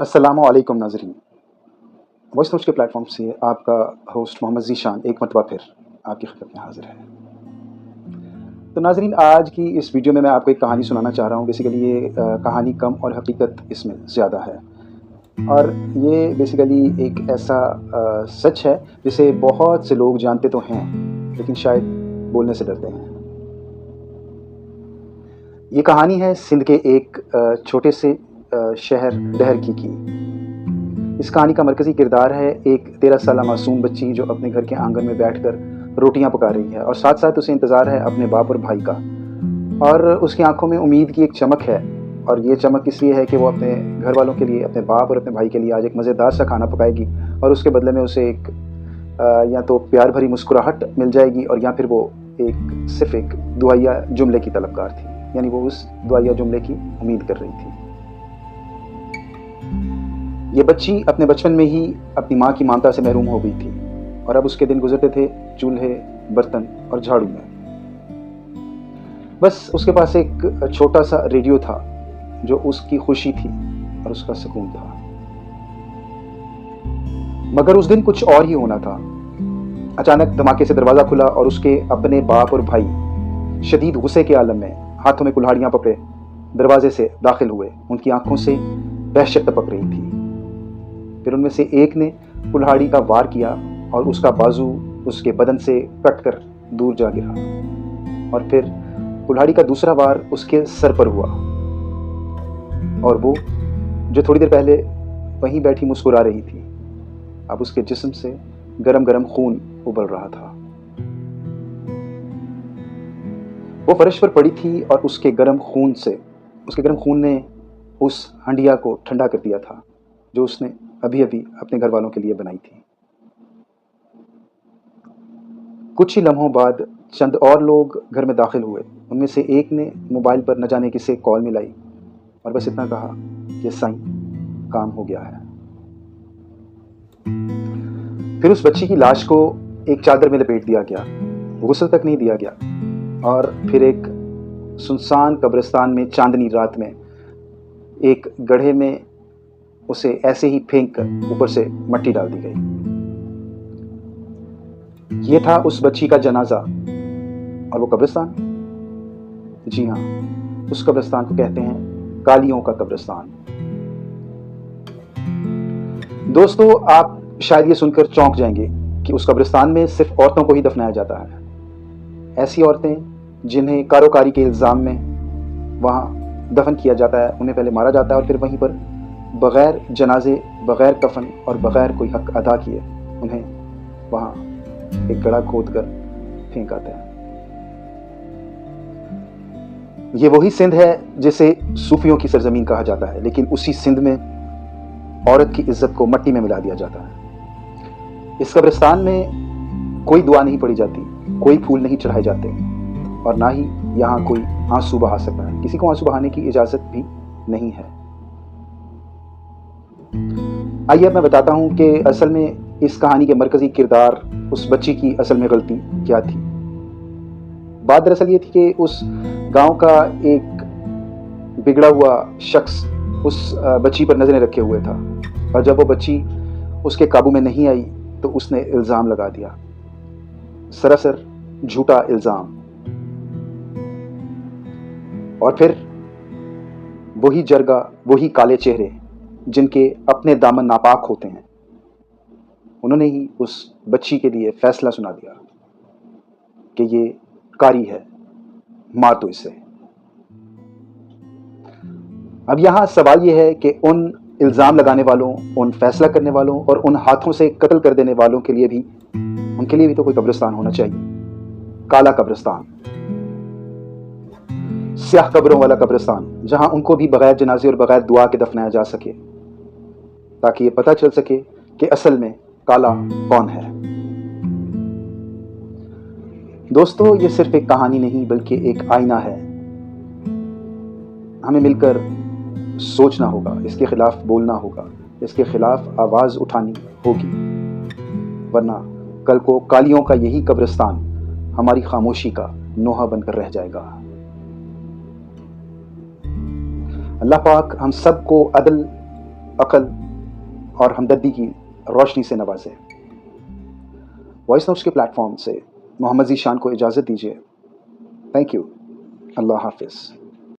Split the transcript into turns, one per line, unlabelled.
अस्सलामु अलैकुम नाज़रीन। वॉइस नोट्स के प्लेटफॉर्म से आपका होस्ट मोहम्मद ज़ीशान एक मरतबा फिर आपकी खिदमत में हाज़िर है। तो नाज़रीन, आज की इस वीडियो में मैं आपको एक कहानी सुनाना चाह रहा हूँ। बेसिकली ये कहानी कम और हकीकत इसमें ज़्यादा है, और ये बेसिकली एक ऐसा सच है जिसे बहुत से लोग जानते तो हैं लेकिन शायद बोलने से डरते हैं। ये कहानी है सिंध के एक छोटे से शहर डहरकी की। इस कहानी का मरकज़ी किरदार है एक 13 साला मासूम बच्ची जो अपने घर के आंगन में बैठकर रोटियां पका रही है, और साथ साथ उसे इंतज़ार है अपने बाप और भाई का। और उसकी आंखों में उम्मीद की एक चमक है, और ये चमक इसलिए है कि वो अपने घर वालों के लिए, अपने बाप और अपने भाई के लिए आज एक मज़ेदार सा खाना पकाएगी, और उसके बदले में उसे एक या तो प्यार भरी मुस्कुराहट मिल जाएगी, और या फिर वो सिर्फ एक दुआया जुमले की तलबगार थी। यानी वो उस दुआया जुमले की उम्मीद कर रही थी। ये बच्ची अपने बचपन में ही अपनी माँ की ममता से महरूम हो गई थी, और अब उसके दिन गुजरते थे चूल्हे, बर्तन और झाड़ू में। बस उसके पास एक छोटा सा रेडियो था जो उसकी खुशी थी और उसका सुकून था। मगर उस दिन कुछ और ही होना था। अचानक धमाके से दरवाज़ा खुला और उसके अपने बाप और भाई शदीद गुस्से के आलम में हाथों में कुल्हाड़ियाँ पकड़े दरवाजे से दाखिल हुए। उनकी आंखों से दहशत टपक रही थी। फिर उनमें से एक ने कुल्हाड़ी का वार किया और उसका बाजू उसके बदन से कटकर दूर जा गिरा, और फिर कुल्हाड़ी का दूसरा वार उसके सर पर हुआ, और वो जो थोड़ी देर पहले वहीं बैठी मुस्कुरा रही थी, अब उसके जिस्म से गरम गरम खून उबल रहा था। वो फर्श पर पड़ी थी और उसके गरम खून ने उस हंडिया को ठंडा कर दिया था जो उसने अभी अभी अपने घर वालों के लिए बनाई थी। कुछ ही लम्हों बाद चंद और लोग घर में दाखिल हुए। उनमें से एक ने मोबाइल पर न जाने किसे कॉल मिलाई और बस इतना कहा कि साईं, काम हो गया है। फिर उस बच्ची की लाश को एक चादर में लपेट दिया गया, गुस्ल तक नहीं दिया गया, और फिर एक सुनसान कब्रिस्तान में चांदनी रात में एक गड्ढे में उसे ऐसे ही फेंक कर ऊपर से मट्टी डाल दी गई। ये था उस बच्ची का जनाजा। और वो कब्रिस्तान, जी हाँ, उस कब्रिस्तान को कहते हैं कालियों का कब्रिस्तान। दोस्तों, आप शायद ये सुनकर चौंक जाएंगे कि उस कब्रिस्तान में सिर्फ औरतों को ही दफनाया जाता है। ऐसी औरतें जिन्हें कारोकारी के इल्ज़ाम में वहाँ दफन किया जाता है, उन्हें पहले मारा जाता है और फिर वहीं पर बग़ैर जनाजे, बग़ैर कफन और बग़ैर कोई हक अदा किए उन्हें वहाँ एक गड्ढा खोद कर फेंक आता है। ये वही सिंध है जिसे सूफियों की सरजमीन कहा जाता है, लेकिन उसी सिंध में औरत की इज्जत को मट्टी में मिला दिया जाता है। इस कब्रिस्तान में कोई दुआ नहीं पड़ी जाती, कोई फूल नहीं चढ़ाए जाते, और ना ही यहाँ कोई आंसू बहा सकता है। किसी को आंसू बहाने की इजाज़त भी नहीं है। आइए अब मैं बताता हूँ कि असल में इस कहानी के मरकज़ी किरदार, उस बच्ची की असल में गलती क्या थी। बात दरअसल ये थी कि उस गांव का एक बिगड़ा हुआ शख्स उस बच्ची पर नज़रें रखे हुए था, और जब वो बच्ची उसके काबू में नहीं आई तो उसने इल्ज़ाम लगा दिया, सरासर झूठा इल्ज़ाम। और फिर वही जरगा, वही काले चेहरे जिनके अपने दामन नापाक होते हैं, उन्होंने ही उस बच्ची के लिए फैसला सुना दिया कि ये कारी है, मार दो इसे। अब यहाँ सवाल ये है कि उन इल्ज़ाम लगाने वालों, उन फैसला करने वालों और उन हाथों से कत्ल कर देने वालों के लिए भी, उनके लिए भी तो कोई कब्रिस्तान होना चाहिए। काला कब्रिस्तान, स्याह कब्रों वाला कब्रिस्तान, जहां उनको भी बगैर जनाजे और बगैर दुआ के दफनाया जा सके, ताकि ये पता चल सके कि असल में काला कौन है। दोस्तों, ये सिर्फ एक कहानी नहीं बल्कि एक आईना है। हमें मिलकर सोचना होगा, इसके खिलाफ बोलना होगा, इसके खिलाफ आवाज उठानी होगी, वरना कल को कालियों का यही कब्रिस्तान हमारी खामोशी का नोहा बनकर रह जाएगा। अल्लाह पाक हम सबको अदल عقل اور ہمدردی کی روشنی سے نوازے۔ وائس نوٹس کے پلیٹ فارم سے محمد ذیشان کو اجازت دیجیے۔ Thank you. اللہ حافظ۔